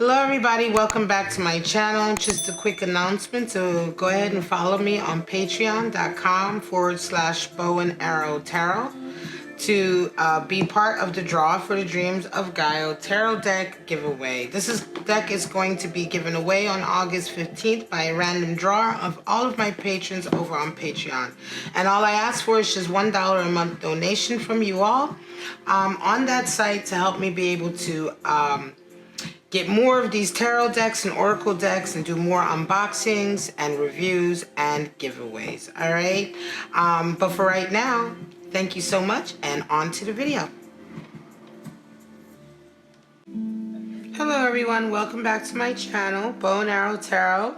Hello everybody, welcome back to my channel. Just a quick announcement to go ahead and follow me on patreon.com/bow-and-arrow-tarot to be part of the draw for the Dreams of Gaio tarot deck giveaway. This deck is going to be given away on August 15th by a random draw of all of my patrons over on Patreon. And all I ask for is just $1 a month donation from you all on that site to help me be able to get more of these tarot decks and oracle decks and do more unboxings and reviews and giveaways. All right. But for right now, thank you so much and on to the video. Hello everyone, welcome back to my channel, Bow and Arrow Tarot.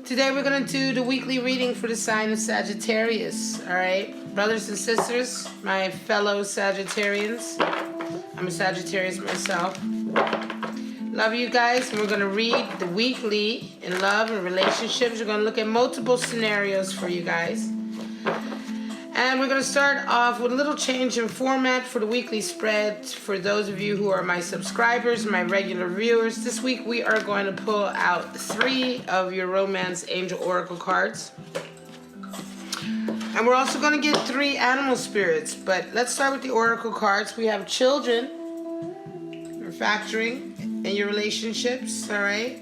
Today we're going to do the weekly reading for the sign of Sagittarius. All right, brothers and sisters, my fellow Sagittarians. I'm a Sagittarius myself. Love you guys, and we're going to read the weekly in love and relationships. We're going to look at multiple scenarios for you guys. And we're going to start off with a little change in format for the weekly spread. For those of you who are my subscribers, my regular viewers, this week we are going to pull out 3 of your Romance Angel Oracle cards. And we're also going to get 3 animal spirits. But let's start with the Oracle cards. We have children, or factoring in your relationships, all right?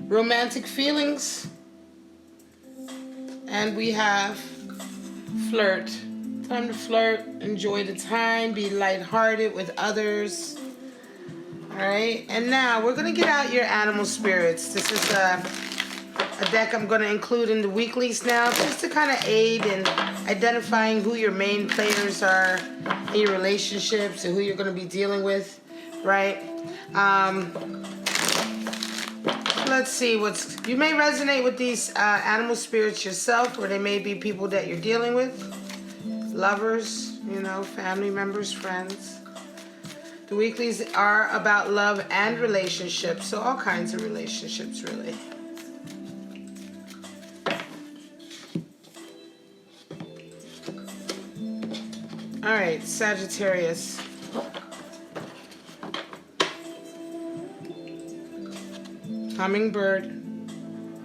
Romantic feelings. And we have flirt. Time to flirt, enjoy the time, be lighthearted with others. All right, and now we're gonna get out your animal spirits. This is a deck I'm gonna include in the weeklies now, just to kind of aid in identifying who your main players are in your relationships and who you're gonna be dealing with, right? Let's see you may resonate with these animal spirits yourself, or they may be people that you're dealing with, lovers, you know, family members, friends. The weeklies are about love and relationships, so all kinds of relationships, really. All right, Sagittarius. Hummingbird.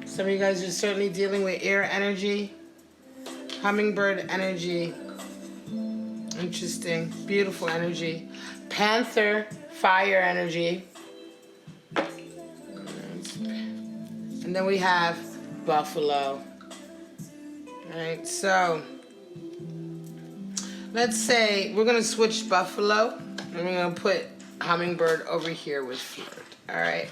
Some of you guys are certainly dealing with air energy. Hummingbird energy. Interesting. Beautiful energy. Panther. Fire energy. And then we have buffalo. Alright, so let's say we're going to switch buffalo. And we're going to put hummingbird over here with flirt. Alright.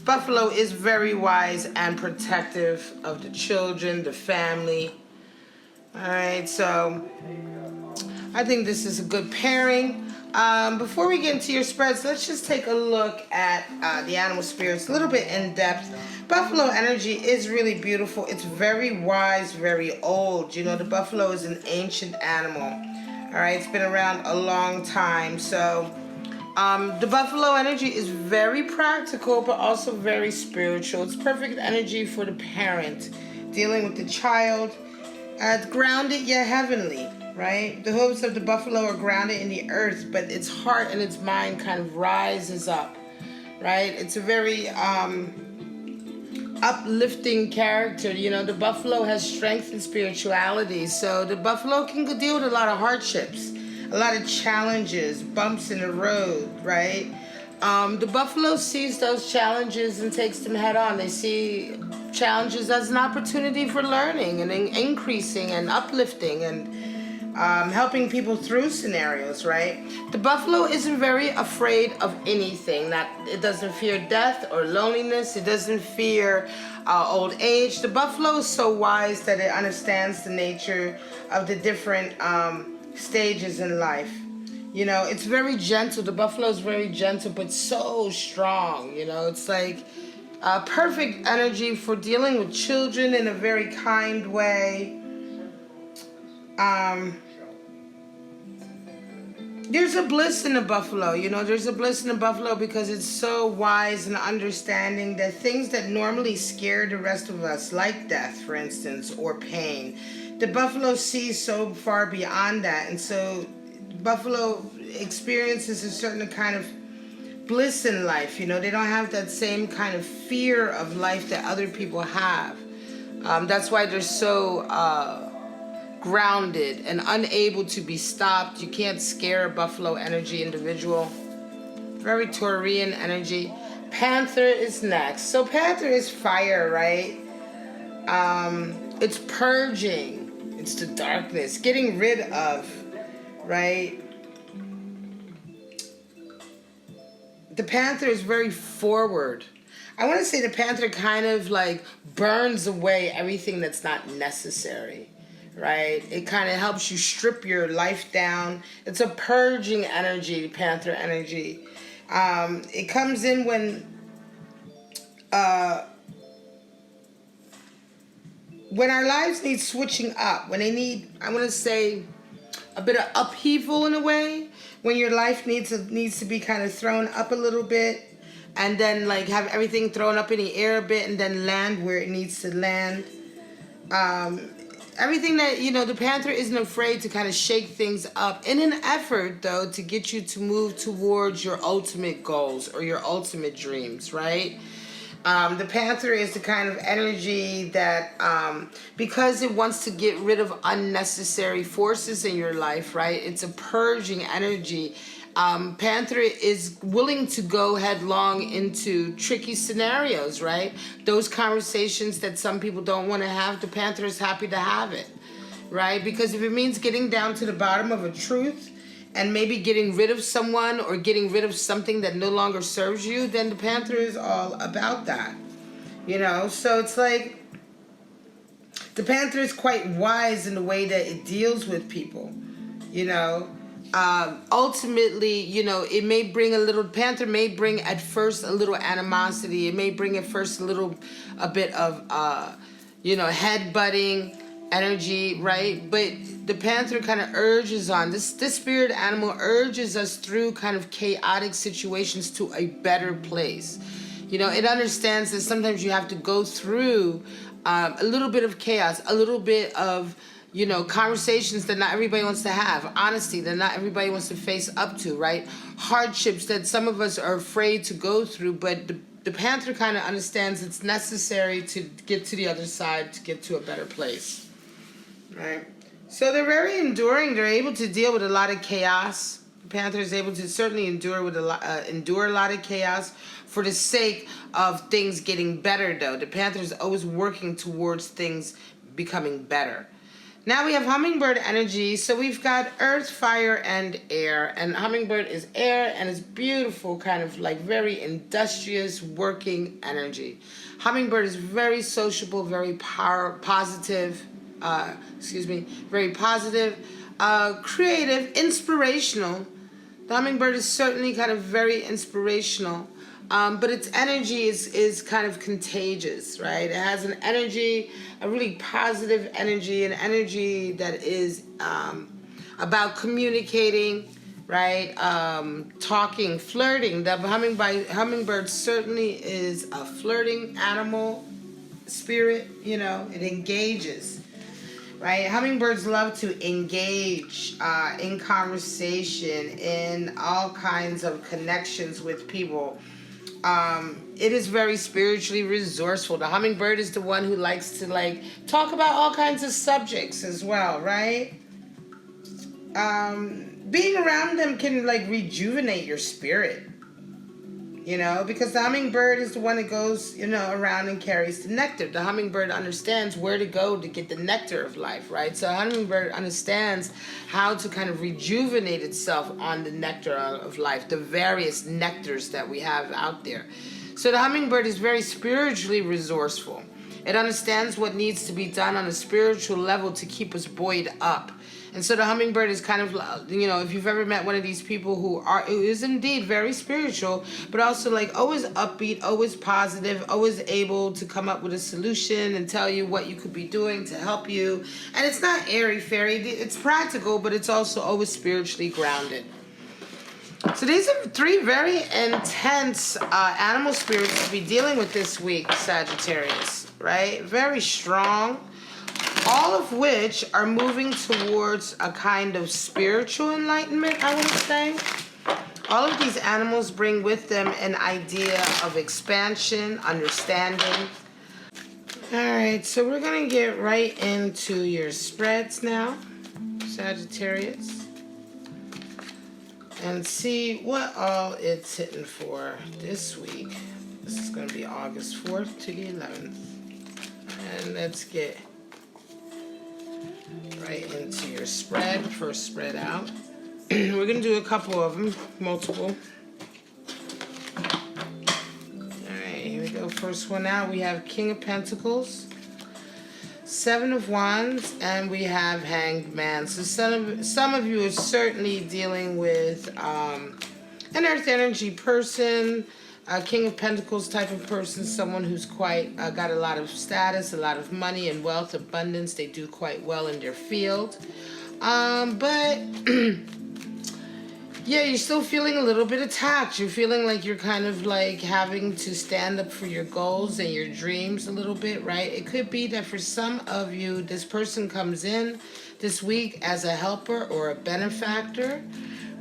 Buffalo is very wise and protective of the children, the family. Alright, so I think this is a good pairing. Before we get into your spreads, let's just take a look at the animal spirits a little bit in depth. Buffalo energy is really beautiful. It's very wise, very old. You know, the buffalo is an ancient animal. Alright, it's been around a long time, so the buffalo energy is very practical, but also very spiritual. It's perfect energy for the parent dealing with the child. Grounded yet heavenly, right? The hooves of the buffalo are grounded in the earth, but its heart and its mind kind of rises up, right? It's a very uplifting character. You know, the buffalo has strength and spirituality, so the buffalo can deal with a lot of hardships, a lot of challenges, bumps in the road, right? The buffalo sees those challenges and takes them head on. They see challenges as an opportunity for learning and increasing and uplifting and helping people through scenarios, right? The buffalo isn't very afraid of anything. It doesn't fear death or loneliness. It doesn't fear old age. The buffalo is so wise that it understands the nature of the different stages in life. You know, it's very gentle. The buffalo is very gentle, but so strong. You know, it's like perfect energy for dealing with children in a very kind way. There's a bliss in the buffalo. You know, there's a bliss in the buffalo because it's so wise and understanding that things that normally scare the rest of us, like death, for instance, or pain, the buffalo sees so far beyond that. And so buffalo experiences a certain kind of bliss in life. You know, they don't have that same kind of fear of life that other people have. That's why they're so grounded and unable to be stopped. You can't scare a Buffalo energy individual. Very Taurian energy. Panther is next. So Panther is fire, right? It's purging. It's the darkness. Getting rid of, right? The Panther is very forward. I want to say the Panther kind of like burns away everything that's not necessary, right? It kind of helps you strip your life down. It's a purging energy, Panther energy. It comes in when our lives need switching up, when they need, I want to say, a bit of upheaval in a way, when your life needs to be kind of thrown up a little bit, and then like have everything thrown up in the air a bit, and then land where it needs to land. Everything that, you know, the Panther isn't afraid to kind of shake things up in an effort, though, to get you to move towards your ultimate goals or your ultimate dreams, right? The Panther is the kind of energy that, because it wants to get rid of unnecessary forces in your life, right? It's a purging energy. Panther is willing to go headlong into tricky scenarios, right? Those conversations that some people don't want to have, the Panther is happy to have it, right? Because if it means getting down to the bottom of a truth and maybe getting rid of someone or getting rid of something that no longer serves you, then the Panther is all about that, you know? So it's like the Panther is quite wise in the way that it deals with people, you know? Ultimately, you know, it may bring Panther may bring at first a little animosity. It may bring at first a bit of, you know, head-butting energy, right? But the Panther kind of urges on, this spirit animal urges us through kind of chaotic situations to a better place. You know, it understands that sometimes you have to go through a little bit of chaos, a little bit of, you know, conversations that not everybody wants to have, honesty that not everybody wants to face up to, right? Hardships that some of us are afraid to go through, but the Panther kind of understands it's necessary to get to the other side, to get to a better place, right? So they're very enduring. They're able to deal with a lot of chaos. The Panther is able to certainly endure a lot of chaos for the sake of things getting better, though. The Panther is always working towards things becoming better. Now we have Hummingbird energy. So we've got earth, fire, and air. And Hummingbird is air, and it's beautiful, kind of like very industrious working energy. Hummingbird is very sociable, very positive, very positive, creative, inspirational. The Hummingbird is certainly kind of very inspirational. But its energy is kind of contagious, right? It has an energy, a really positive energy, an energy that is about communicating, right? Talking, flirting. The hummingbird certainly is a flirting animal spirit, you know, it engages. Right? Hummingbirds love to engage in conversation, in all kinds of connections with people. It is very spiritually resourceful. The hummingbird is the one who likes to like talk about all kinds of subjects as well, right? Being around them can like rejuvenate your spirit, you know, because the hummingbird is the one that goes, you know, around and carries the nectar. The hummingbird understands where to go to get the nectar of life, right? So a hummingbird understands how to kind of rejuvenate itself on the nectar of life, the various nectars that we have out there. So the hummingbird is very spiritually resourceful. It understands what needs to be done on a spiritual level to keep us buoyed up. And so the hummingbird is kind of, you know, if you've ever met one of these people who is indeed very spiritual, but also like always upbeat, always positive, always able to come up with a solution and tell you what you could be doing to help you. And it's not airy-fairy, it's practical, but it's also always spiritually grounded. So these are three very intense animal spirits to be dealing with this week, Sagittarius, right? Very strong. All of which are moving towards a kind of spiritual enlightenment, I want to say. All of these animals bring with them an idea of expansion, understanding. All right, so we're going to get right into your spreads now, Sagittarius, and see what all it's hitting for this week. This is going to be August 4th to the 11th. And let's get right into your spread. First spread out. We're going to do a couple of them, multiple. Here we go. First one out, we have King of Pentacles, Seven of Wands, and we have Hanged Man. So some of you are certainly dealing with an Earth energy person, a King of Pentacles type of person, someone who's quite got a lot of status, a lot of money and wealth, abundance. They do quite well in their field. But yeah, you're still feeling a little bit attacked. You're feeling like you're kind of like having to stand up for your goals and your dreams a little bit, right? It could be that for some of you, this person comes in this week as a helper or a benefactor,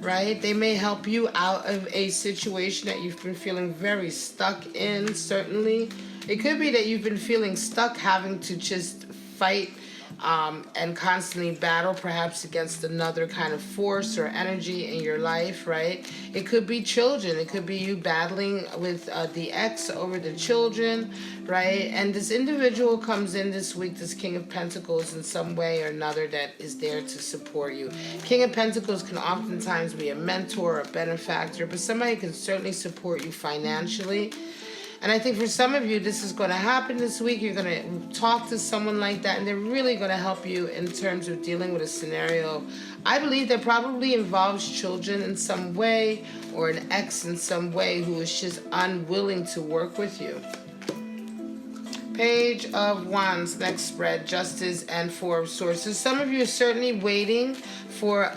right? They may help you out of a situation that you've been feeling very stuck in, certainly. It could be that you've been feeling stuck, having to just fight and constantly battle perhaps against another kind of force or energy in your life, right? It could be children. It could be you battling with the ex over the children, right? And this individual comes in this week, this King of Pentacles, in some way or another that is there to support you. King of Pentacles can oftentimes be a mentor, a benefactor, but somebody can certainly support you financially. And I think for some of you, this is going to happen this week. You're going to talk to someone like that, and they're really going to help you in terms of dealing with a scenario. I believe that probably involves children in some way, or an ex in some way who is just unwilling to work with you. Page of Wands, next spread, Justice and Four of Swords. So some of you are certainly waiting for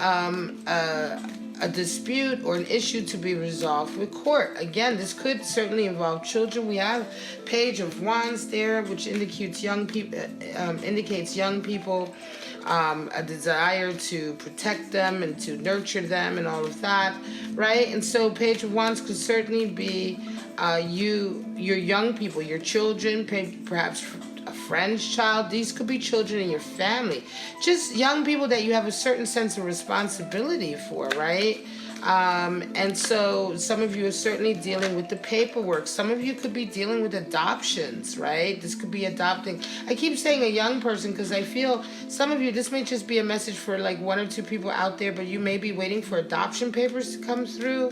a dispute or an issue to be resolved with court. Again, this could certainly involve children. We have Page of Wands there, which indicates young people, a desire to protect them and to nurture them and all of that, right? And so Page of Wands could certainly be your young people, your children, perhaps a friend's child. These could be children in your family, just young people that you have a certain sense of responsibility for, right? And so some of you are certainly dealing with the paperwork. Some of you could be dealing with adoptions, right? This could be adopting. I keep saying a young person because I feel some of you, this may just be a message for like one or two people out there, but you may be waiting for adoption papers to come through.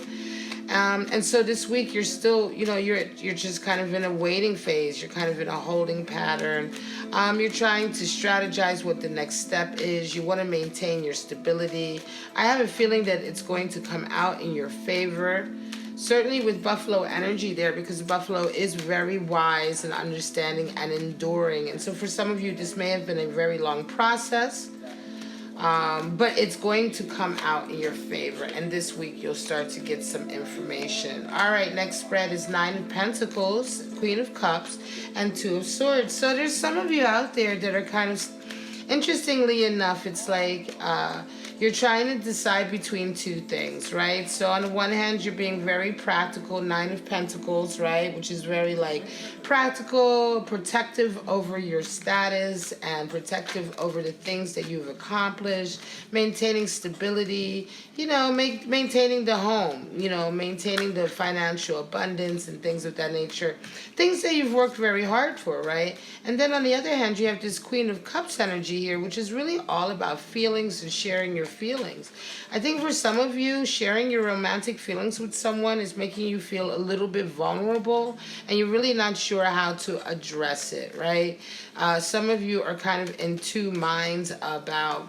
And so this week you're still, you're just kind of in a waiting phase. You're kind of in a holding pattern. You're trying to strategize what the next step is. You want to maintain your stability. I have a feeling that it's going to come out in your favor. Certainly with Buffalo energy there, because Buffalo is very wise and understanding and enduring. And so for some of you, this may have been a very long process. But it's going to come out in your favor. And this week you'll start to get some information. All right, next spread is Nine of Pentacles, Queen of Cups, and Two of Swords. So there's some of you out there that are kind of, interestingly enough, it's like you're trying to decide between two things, right? So on the one hand, you're being very practical, Nine of Pentacles, right? Which is very like practical, protective over your status and protective over the things that you've accomplished, maintaining stability, maintaining the home, maintaining the financial abundance and things of that nature. Things that you've worked very hard for, right? And then on the other hand, you have this Queen of Cups energy here, which is really all about feelings and sharing your feelings. I think for some of you, sharing your romantic feelings with someone is making you feel a little bit vulnerable, and you're really not sure how to address it, right? Some of you are kind of in two minds about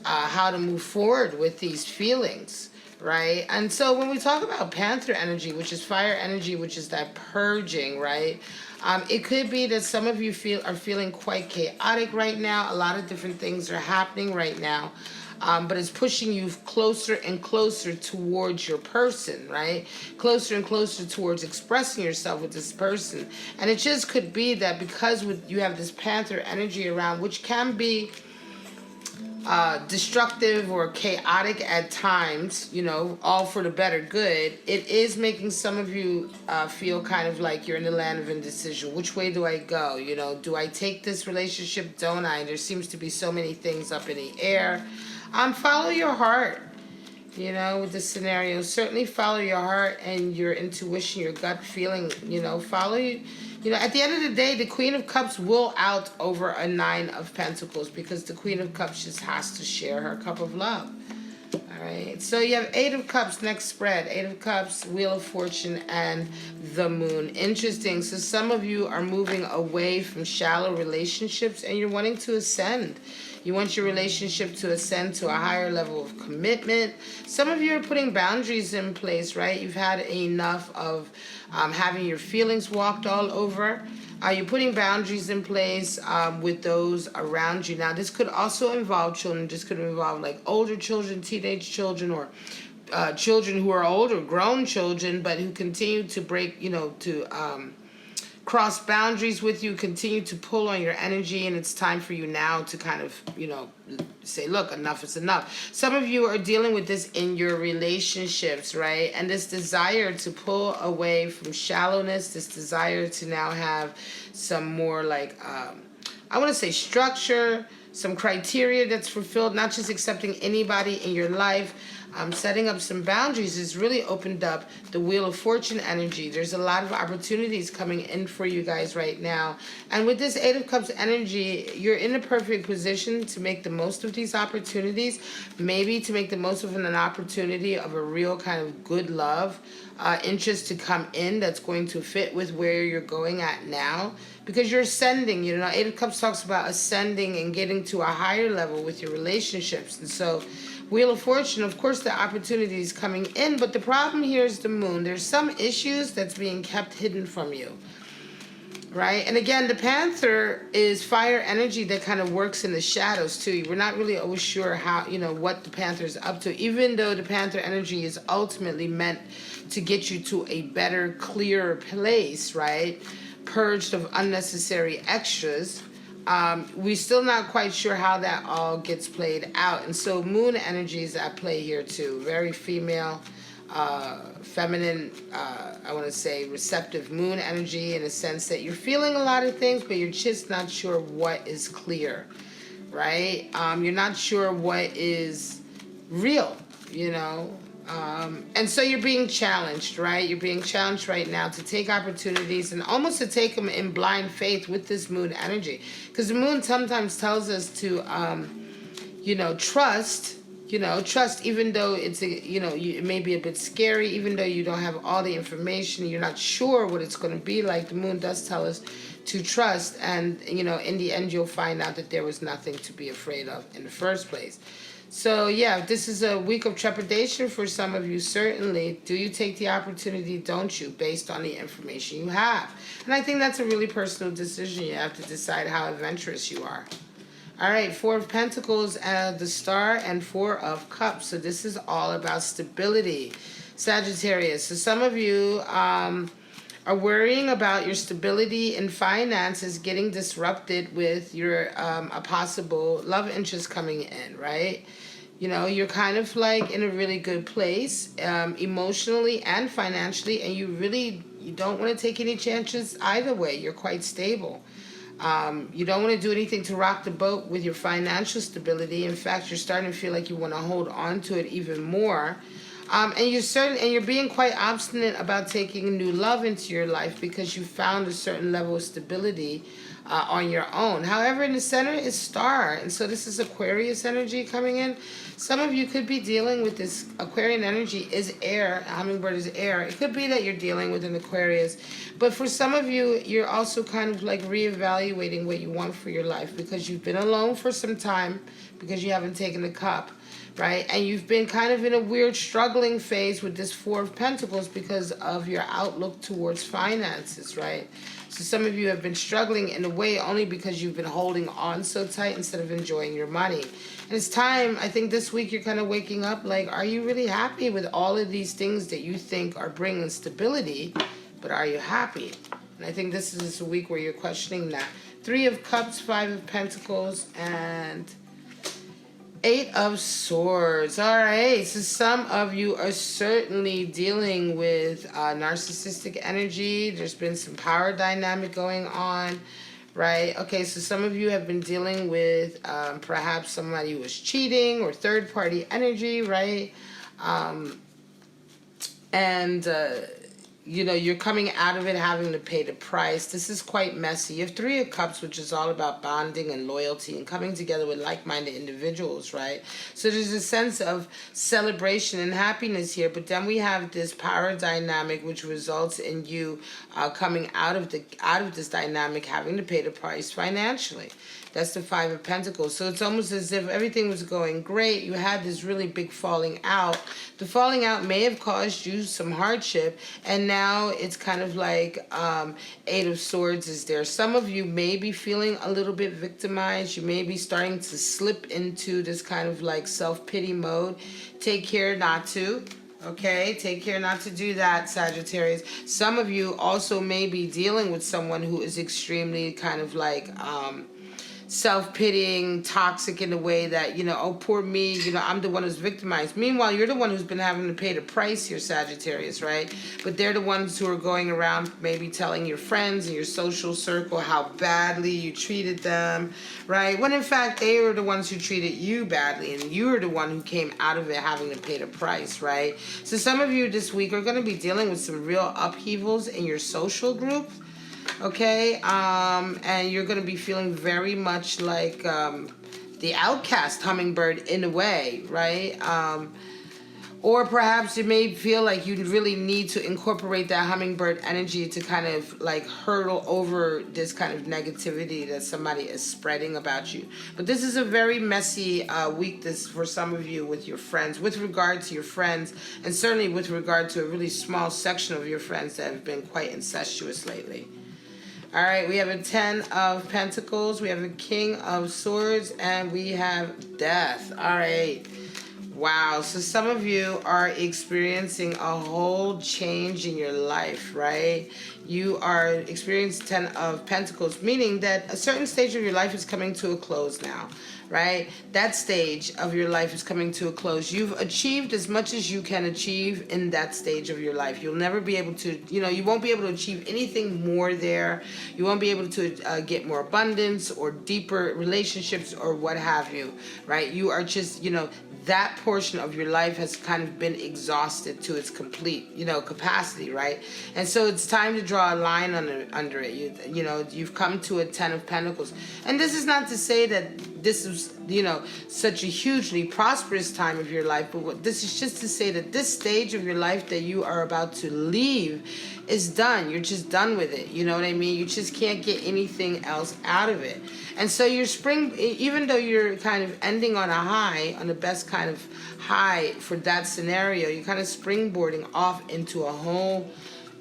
how to move forward with these feelings, right? And so when we talk about Panther energy, which is fire energy, which is that purging, right? It could be that some of you are feeling quite chaotic right now. A lot of different things are happening right now. But it's pushing you closer and closer towards your person, right? Closer and closer towards expressing yourself with this person. And it just could be that because you have this Panther energy around, which can be destructive or chaotic at times, you know, all for the better good, it is making some of you feel kind of like you're in the land of indecision. Which way do I go? You know, do I take this relationship? Don't I? There seems to be so many things up in the air. Follow your heart. You know, with this scenario, certainly follow your heart and your intuition, your gut feeling. You know, follow you. You know, at the end of the day, the Queen of Cups will out over a Nine of Pentacles because the Queen of Cups just has to share her cup of love. All right. So you have Eight of Cups, next spread. Eight of Cups, Wheel of Fortune, and the Moon. Interesting. So some of you are moving away from shallow relationships and you're wanting to ascend. You want your relationship to ascend to a higher level of commitment. Some of you are putting boundaries in place, right? You've had enough of having your feelings walked all over. You're putting boundaries in place with those around you. Now, this could also involve children. This could involve like older children, teenage children, or children who are older, grown children, but who continue to break, you know, to cross boundaries with you, continue to pull on your energy, and it's time for you now to kind of, you know, say, look, enough is enough. Some of you are dealing with this in your relationships, right? And this desire to pull away from shallowness, this desire to now have some more like, I want to say structure, some criteria that's fulfilled, not just accepting anybody in your life. Setting up some boundaries has really opened up the Wheel of Fortune energy. There's a lot of opportunities coming in for you guys right now. And with this Eight of Cups energy, you're in a perfect position to make the most of these opportunities. Maybe to make the most of an opportunity of a real kind of good love, interest to come in that's going to fit with where you're going at now. Because you're ascending, you know, Eight of Cups talks about ascending and getting to a higher level with your relationships. And so Wheel of Fortune, of course, the opportunity is coming in, but the problem here is the Moon. There's some issues that's being kept hidden from you, right? And again, the Panther is fire energy that kind of works in the shadows too. We're not really always sure how, you know, what the Panther is up to, even though the Panther energy is ultimately meant to get you to a better, clearer place, right? Purged of unnecessary extras. We're still not quite sure how that all gets played out. And so Moon energy is at play here too. Very female, feminine, I want to say receptive Moon energy, in a sense that you're feeling a lot of things, but you're just not sure what is clear, right? You're not sure what is real, you know? And so you're being challenged, right? You're being challenged right now to take opportunities and almost to take them in blind faith with this Moon energy. Because the Moon sometimes tells us to, you know, trust even though it's, it may be a bit scary, even though you don't have all the information, you're not sure what it's going to be like. The Moon does tell us to trust. And, you know, in the end, you'll find out that there was nothing to be afraid of in the first place. So, yeah, this is a week of trepidation for some of you, certainly. Do you take the opportunity, don't you, based on the information you have? And I think that's a really personal decision. You have to decide how adventurous you are. All right, Four of Pentacles, the Star, and Four of Cups. So this is all about stability, Sagittarius. So some of you are worrying about your stability in finances getting disrupted with your a possible love interest coming in, right? You know, you're kind of like in a really good place emotionally and financially, and you don't want to take any chances either way. You're quite stable. You don't want to do anything to rock the boat with your financial stability. In fact, you're starting to feel like you want to hold on to it even more. And you're being quite obstinate about taking new love into your life because you found a certain level of stability on your own. However, in the center is Star, and so this is Aquarius energy coming in. Some of you could be dealing with this. Aquarian energy is air. Hummingbird is air. It could be that you're dealing with an Aquarius, but for some of you, you're also kind of like reevaluating what you want for your life because you've been alone for some time because you haven't taken the cup. Right? And you've been kind of in a weird struggling phase with this Four of Pentacles because of your outlook towards finances, right? So some of you have been struggling in a way only because you've been holding on so tight instead of enjoying your money. And it's time, I think this week you're kind of waking up like, are you really happy with all of these things that you think are bringing stability, but are you happy? And I think this is a week where you're questioning that. Three of Cups, Five of Pentacles, and Eight of Swords. All right. So some of you are certainly dealing with narcissistic energy. There's been some power dynamic going on, right? Okay. So some of you have been dealing with perhaps somebody who was cheating or third-party energy, right? And you know, you're coming out of it having to pay the price. This is quite messy. You have Three of Cups, which is all about bonding and loyalty and coming together with like-minded individuals, right? So there's a sense of celebration and happiness here, but then we have this power dynamic, which results in you coming out of this dynamic having to pay the price financially. That's the Five of Pentacles. So it's almost as if everything was going great. You had this really big falling out. The falling out may have caused you some hardship, and now it's kind of like Eight of Swords is there. Some of you may be feeling a little bit victimized. You may be starting to slip into this kind of like self-pity mode. Take care not to. Okay, take care not to do that, Sagittarius. Some of you also may be dealing with someone who is extremely kind of like self-pitying, toxic in a way that, you know, oh, poor me, you know, I'm the one who's victimized. Meanwhile, you're the one who's been having to pay the price here, Sagittarius, right? But they're the ones who are going around maybe telling your friends in your social circle how badly you treated them, right? When in fact, they were the ones who treated you badly, and you were the one who came out of it having to pay the price, right? So some of you this week are going to be dealing with some real upheavals in your social group. Okay, and you're going to be feeling very much like the outcast hummingbird in a way, right? Or perhaps you may feel like you really need to incorporate that hummingbird energy to kind of like hurdle over this kind of negativity that somebody is spreading about you. But this is a very messy week for some of you with your friends, with regard to your friends, and certainly with regard to a really small section of your friends that have been quite incestuous lately. All right, we have a Ten of Pentacles, we have a King of Swords, and we have Death. All right. Wow. So some of you are experiencing a whole change in your life, right? You are experiencing Ten of Pentacles, meaning that a certain stage of your life is coming to a close now, right? That stage of your life is coming to a close. You've achieved as much as you can achieve in that stage of your life. You'll never be able to, you know, you won't be able to achieve anything more there. You won't be able to get more abundance or deeper relationships or what have you, right? You are just, you know, that portion of your life has kind of been exhausted to its complete, you know, capacity, right? And so it's time to draw a line under it. You know, you've come to a Ten of Pentacles. And this is not to say that this is, you know, such a hugely prosperous time of your life, but this is just to say that this stage of your life that you are about to leave is done. You're just done with it. You know what I mean? You just can't get anything else out of it. And so your spring, even though you're kind of ending on a high, on the best kind of high for that scenario, you're kind of springboarding off into a whole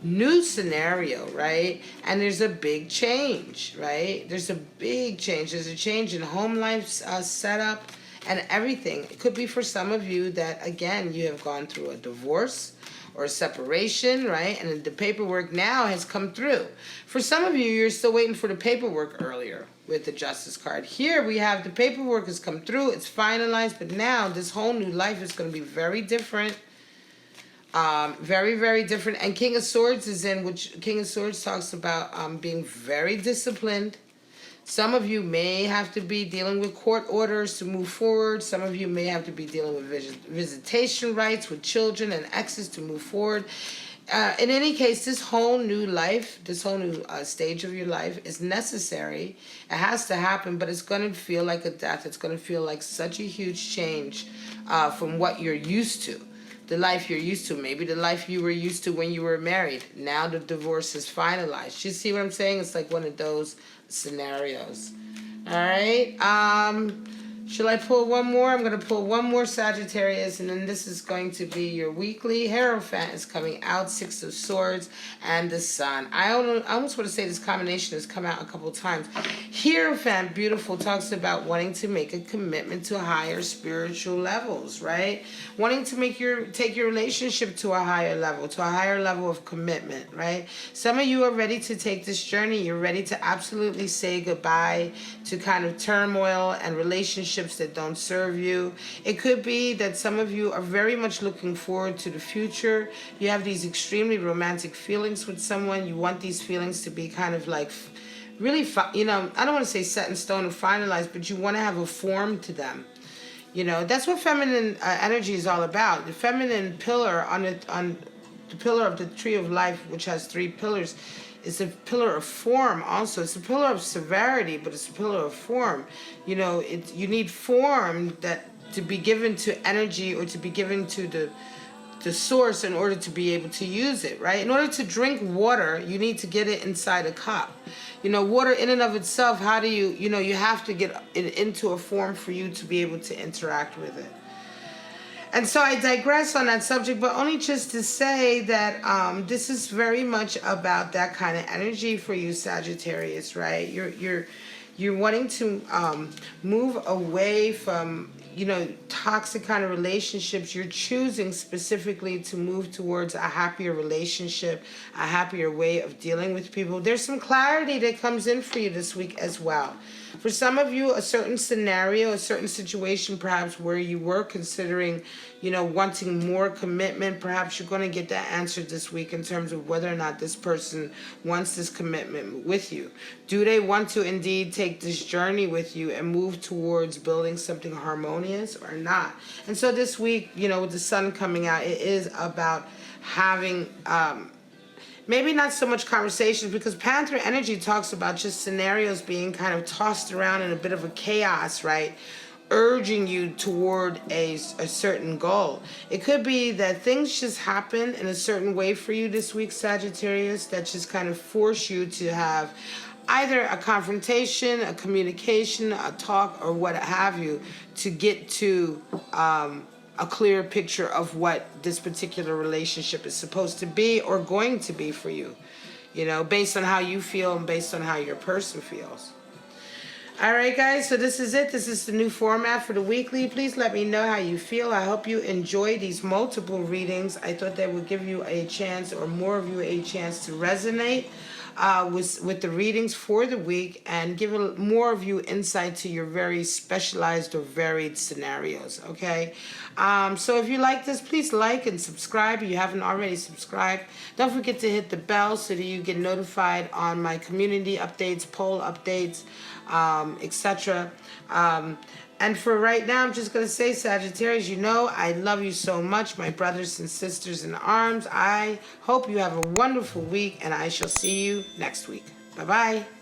new scenario, right? And there's a big change, right? There's a big change. There's a change in home life setup and everything. It could be for some of you that, again, you have gone through a divorce or a separation, right? And the paperwork now has come through. For some of you, you're still waiting for the paperwork earlier with the Justice card. Here we have the paperwork has come through, it's finalized, but now this whole new life is going to be very different. Very, very different. And King of Swords is in, which King of Swords talks about being very disciplined. Some of you may have to be dealing with court orders to move forward. Some of you may have to be dealing with visitation rights with children and exes to move forward. In any case, this whole new life, this whole new stage of your life is necessary. It has to happen, but it's going to feel like a death. It's going to feel like such a huge change from what you're used to. The life you're used to, maybe the life you were used to when you were married. Now the divorce is finalized. You see what I'm saying? It's like one of those scenarios. All right. Should I pull one more? I'm going to pull one more, Sagittarius, and then this is going to be your weekly. Hierophant is coming out, Six of Swords, and the Sun. I almost want to say this combination has come out a couple times. Hierophant, beautiful, talks about wanting to make a commitment to higher spiritual levels, right? Wanting to take your relationship to a higher level of commitment, right? Some of you are ready to take this journey. You're ready to absolutely say goodbye to kind of turmoil and relationships relationships that don't serve you. It could be that some of you are very much looking forward to the future. You have these extremely romantic feelings with someone. You want these feelings to be kind of like really, I don't want to say set in stone and finalized, but you want to have a form to them. That's what feminine energy is all about. The feminine pillar on the pillar of the tree of life, which has 3 pillars, is a pillar of form also. It's a pillar of severity, but it's a pillar of form. You need form to be given to energy, or to be given to the source in order to be able to use it, right? In order to drink water, you need to get it inside a cup. Water in and of itself, how do you have to get it into a form for you to be able to interact with it. And so I digress on that subject, but only just to say that this is very much about that kind of energy for you, Sagittarius, right? You're wanting to move away from toxic kind of relationships. You're choosing specifically to move towards a happier relationship, a happier way of dealing with people. There's some clarity that comes in for you this week as well. For some of you, a certain scenario, a certain situation, perhaps where you were considering, wanting more commitment, perhaps you're going to get that answer this week in terms of whether or not this person wants this commitment with you. Do they want to indeed take this journey with you and move towards building something harmonious or not? And so this week, with the sun coming out, it is about having maybe not so much conversations, because Panther energy talks about just scenarios being kind of tossed around in a bit of a chaos, right? Urging you toward a certain goal. It could be that things just happen in a certain way for you this week, Sagittarius, that just kind of force you to have either a confrontation, a communication, a talk, or what have you, to get to a clear picture of what this particular relationship is supposed to be or going to be for you, based on how you feel and based on how your person feels. All right, guys, so this is it. This is the new format for the weekly. Please let me know how you feel. I hope you enjoy these multiple readings. I thought that would give you a chance, or more of you a chance, to resonate with the readings for the week and give more of you insight to your very specialized or varied scenarios, okay? So if you like this, please like and subscribe if you haven't already subscribed. Don't forget to hit the bell so that you get notified on my community updates, poll updates, etc. And for right now, I'm just going to say, Sagittarius, I love you so much, my brothers and sisters in arms. I hope you have a wonderful week, and I shall see you next week. Bye-bye.